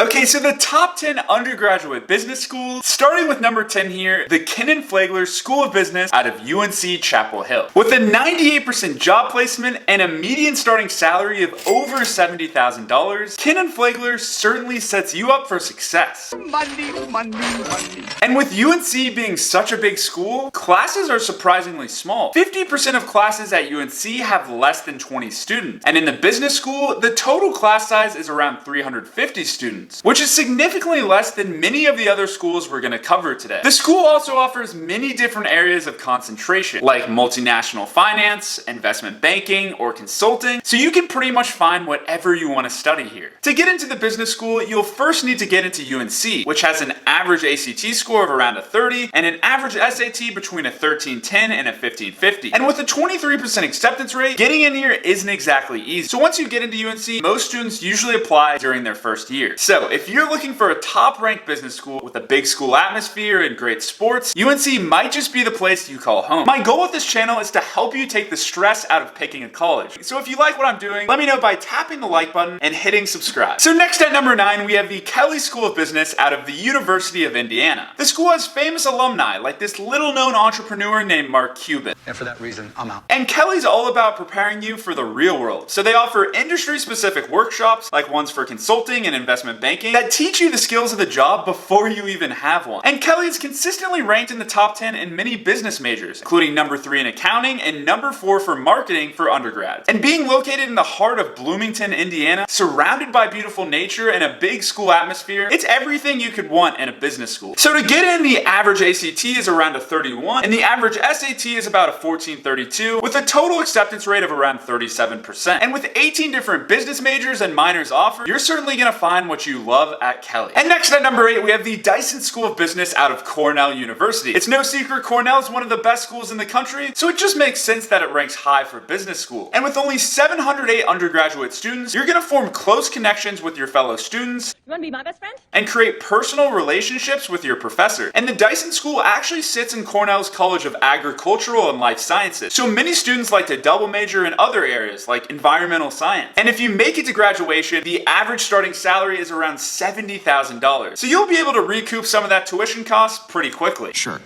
Okay, so the top 10 undergraduate business schools, starting with number 10 here, the Kenan-Flagler School of Business out of UNC Chapel Hill. With a 98% job placement and a median starting salary of over $70,000, Kenan-Flagler certainly sets you up for success. Money. And with UNC being such a big school, classes are surprisingly small. 50% of classes at UNC have less than 20 students. And in the business school, the total class size is around 350 students, which is significantly less than many of the other schools we're going to cover today. The school also offers many different areas of concentration, like multinational finance, investment banking, or consulting, so you can pretty much find whatever you want to study here. To get into the business school, you'll first need to get into UNC, which has an average ACT score of around a 30 and an average SAT between a 1310 and a 1550. And with a 23% acceptance rate, getting in here isn't exactly easy. So once you get into UNC, most students usually apply during their first year. So if you're looking for a top-ranked business school with a big school atmosphere and great sports, UNC might just be the place you call home. My goal with this channel is to help you take the stress out of picking a college. So if you like what I'm doing, let me know by tapping the like button and hitting subscribe. So next at number 9, we have the Kelley School of Business out of the University of Indiana. The school has famous alumni like this little-known entrepreneur named Mark Cuban. And for that reason, I'm out. And Kelley's all about preparing you for the real world. So they offer industry-specific workshops, like ones for consulting and investment banking, that teach you the skills of the job before you even have one. And Kelley is consistently ranked in the top 10 in many business majors, including number 3 in accounting and number 4 for marketing for undergrads. And being located in the heart of Bloomington, Indiana, surrounded by beautiful nature and a big school atmosphere, it's everything you could want in a business school. So to get in, the average ACT is around a 31, and the average SAT is about a 1432, with a total acceptance rate of around 37%. And with 18 different business majors and minors offered, you're certainly going to find what you love at Kelley. And next at number 8, we have the Dyson School of Business out of Cornell University. It's no secret Cornell is one of the best schools in the country, so it just makes sense that it ranks high for business school. And with only 708 undergraduate students, you're going to form close connections with your fellow students. You want to be my best friend? And create personal relationships with your professor. And the Dyson School actually sits in Cornell's College of Agricultural and Life Sciences, so many students like to double major in other areas like environmental science. And if you make it to graduation, the average starting salary is around $70,000. So you'll be able to recoup some of that tuition cost pretty quickly. Sure.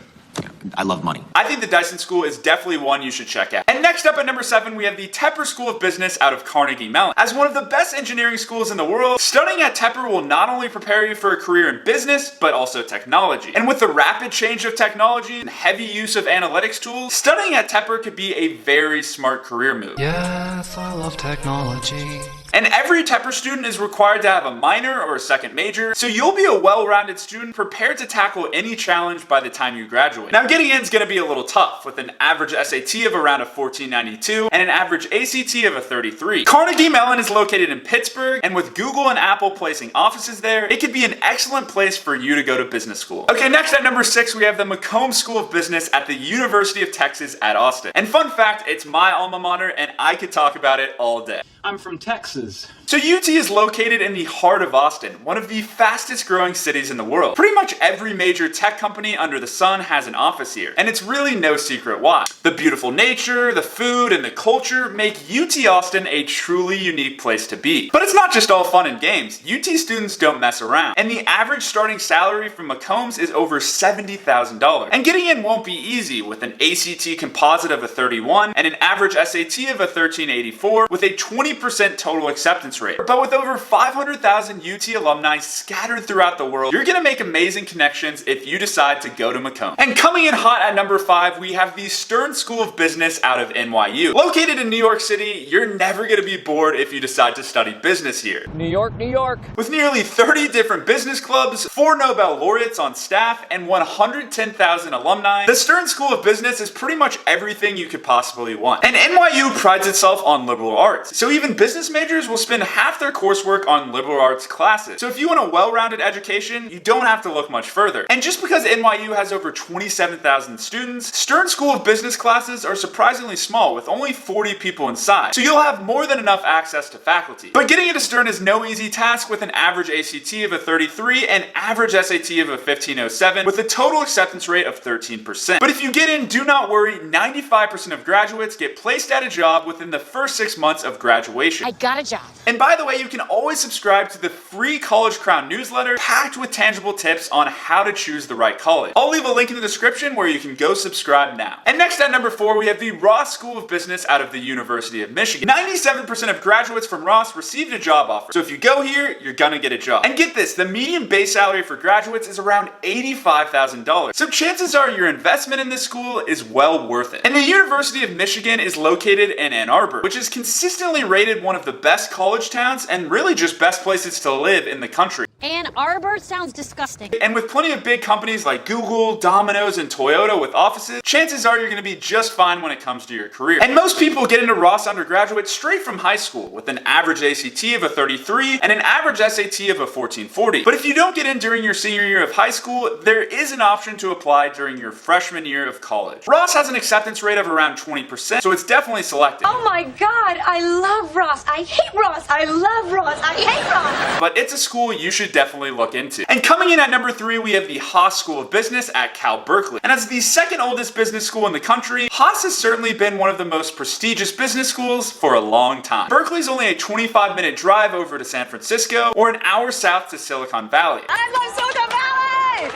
I love money. I think the Dyson School is definitely one you should check out. And next up at number 7, we have the Tepper School of Business out of Carnegie Mellon. As one of the best engineering schools in the world, studying at Tepper will not only prepare you for a career in business, but also technology. And with the rapid change of technology and heavy use of analytics tools, studying at Tepper could be a very smart career move. Yes, I love technology. And every Tepper student is required to have a minor or a second major, so you'll be a well-rounded student prepared to tackle any challenge by the time you graduate. Now getting in is going to be a little tough, with an average SAT of around a 1492 and an average ACT of a 33. Carnegie Mellon is located in Pittsburgh, and with Google and Apple placing offices there, it could be an excellent place for you to go to business school. Okay, next at number 6, we have the McCombs School of Business at the University of Texas at Austin. And fun fact, it's my alma mater, and I could talk about it all day. I'm from Texas. So UT is located in the heart of Austin, one of the fastest growing cities in the world. Pretty much every major tech company under the sun has an office here, and it's really no secret why. The beautiful nature, the food, and the culture make UT Austin a truly unique place to be. But it's not just all fun and games. UT students don't mess around, and the average starting salary from McCombs is over $70,000. And getting in won't be easy, with an ACT composite of a 31 and an average SAT of a 1384 with a 20% total acceptance rate. But with over 500,000 UT alumni scattered throughout the world, you're gonna make amazing connections if you decide to go to McCombs. And coming in hot at number 5, we have the Stern School of Business out of NYU. Located in New York City, you're never gonna be bored if you decide to study business here. New York, New York. With nearly 30 different business clubs, 4 Nobel laureates on staff, and 110,000 alumni, the Stern School of Business is pretty much everything you could possibly want. And NYU prides itself on liberal arts, so even business majors will spend half their coursework on liberal arts classes. So if you want a well-rounded education, you don't have to look much further. And just because NYU has over 27,000 students, Stern School of Business classes are surprisingly small, with only 40 people inside. So you'll have more than enough access to faculty. But getting into Stern is no easy task, with an average ACT of a 33 and average SAT of a 1507, with a total acceptance rate of 13%. But if you get in, do not worry, 95% of graduates get placed at a job within the first 6 months of graduation. I got a job. And And by the way, you can always subscribe to the free College Crown newsletter packed with tangible tips on how to choose the right college. I'll leave a link in the description where you can go subscribe now. And next at number 4, we have the Ross School of Business out of the University of Michigan. 97% of graduates from Ross received a job offer. So if you go here, you're gonna get a job. And get this, the median base salary for graduates is around $85,000. So chances are your investment in this school is well worth it. And the University of Michigan is located in Ann Arbor, which is consistently rated one of the best college towns and really just best places to live in the country. Ann Arbor sounds disgusting. And with plenty of big companies like Google, Domino's, and Toyota with offices, chances are you're going to be just fine when it comes to your career. And most people get into Ross undergraduate straight from high school with an average ACT of a 33 and an average SAT of a 1440. But if you don't get in during your senior year of high school, there is an option to apply during your freshman year of college. Ross has an acceptance rate of around 20%, so it's definitely selective. Oh my God, I love Ross. I hate Ross. I love Ross. I hate Ross. But it's a school you should definitely look into. And coming in at number 3, we have the Haas School of Business at Cal Berkeley. And as the second oldest business school in the country, Haas has certainly been one of the most prestigious business schools for a long time. Berkeley's only a 25-minute drive over to San Francisco or an hour south to Silicon Valley. I love Silicon Valley.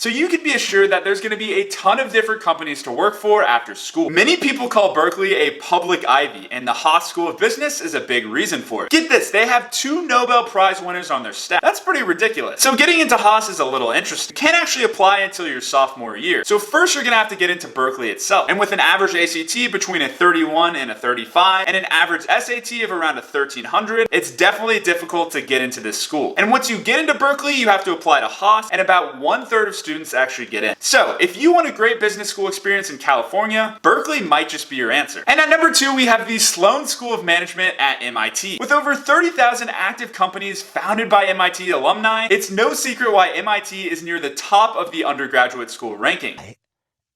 So you can be assured that there's going to be a ton of different companies to work for after school. Many people call Berkeley a public Ivy, and the Haas School of Business is a big reason for it. Get this, they have 2 Nobel Prize winners on their staff. That's pretty ridiculous. So getting into Haas is a little interesting. You can't actually apply until your sophomore year. So first you're going to have to get into Berkeley itself. And with an average ACT between a 31 and a 35, and an average SAT of around a 1300, it's definitely difficult to get into this school. And once you get into Berkeley, you have to apply to Haas, and about 1/3 of students actually get in. So if you want a great business school experience in California, Berkeley might just be your answer. And at number 2, we have the Sloan School of Management at MIT. With over 30,000 active companies founded by MIT alumni, it's no secret why MIT is near the top of the undergraduate school ranking.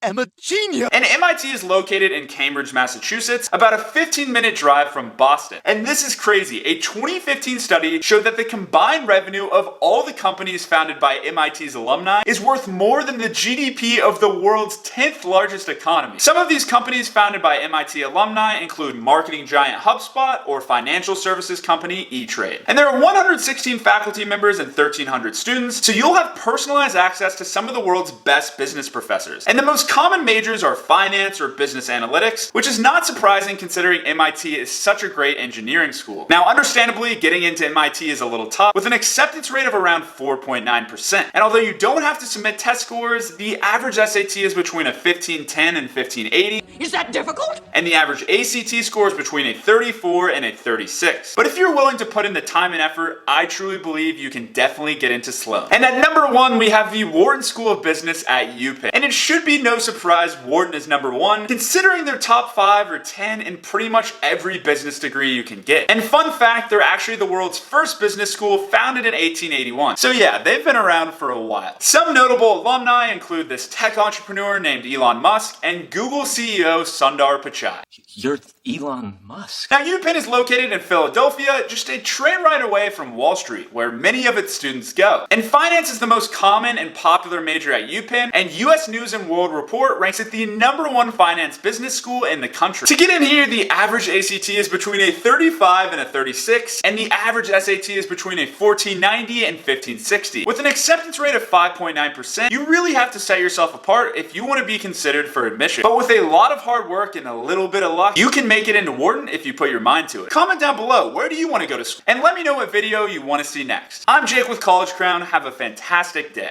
I'm a genius. And MIT is located in Cambridge, Massachusetts, about a 15-minute drive from Boston. And this is crazy. A 2015 study showed that the combined revenue of all the companies founded by MIT's alumni is worth more than the GDP of the world's 10th largest economy. Some of these companies founded by MIT alumni include marketing giant HubSpot or financial services company E-Trade. And there are 116 faculty members and 1,300 students, so you'll have personalized access to some of the world's best business professors. And the most common majors are finance or business analytics, which is not surprising considering MIT is such a great engineering school. Now, understandably, getting into MIT is a little tough, with an acceptance rate of around 4.9%. And although you don't have to submit test scores, the average SAT is between a 1510 and 1580. Is that difficult? And the average ACT score is between a 34 and a 36. But if you're willing to put in the time and effort, I truly believe you can definitely get into Sloan. And at number 1, we have the Wharton School of Business at UPenn. And it should be no surprise Wharton is number 1, considering they're top 5 or 10 in pretty much every business degree you can get. And fun fact, they're actually the world's first business school, founded in 1881. So yeah, they've been around for a while. Some notable alumni include this tech entrepreneur named Elon Musk and Google CEO Sundar Pichai. You're Elon Musk. Now, UPenn is located in Philadelphia, just a train ride away from Wall Street, where many of its students go. And finance is the most common and popular major at UPenn, and US News and World Report ranks it the #1 finance business school in the country. To get in here, the average ACT is between a 35 and a 36, and the average SAT is between a 1490 and 1560. With an acceptance rate of 5.9%, you really have to set yourself apart if you want to be considered for admission. But with a lot of hard work and a little bit of luck, you can make it into Wharton if you put your mind to it. Comment down below, where do you want to go to school? And let me know what video you want to see next. I'm Jake with College Crown. Have a fantastic day.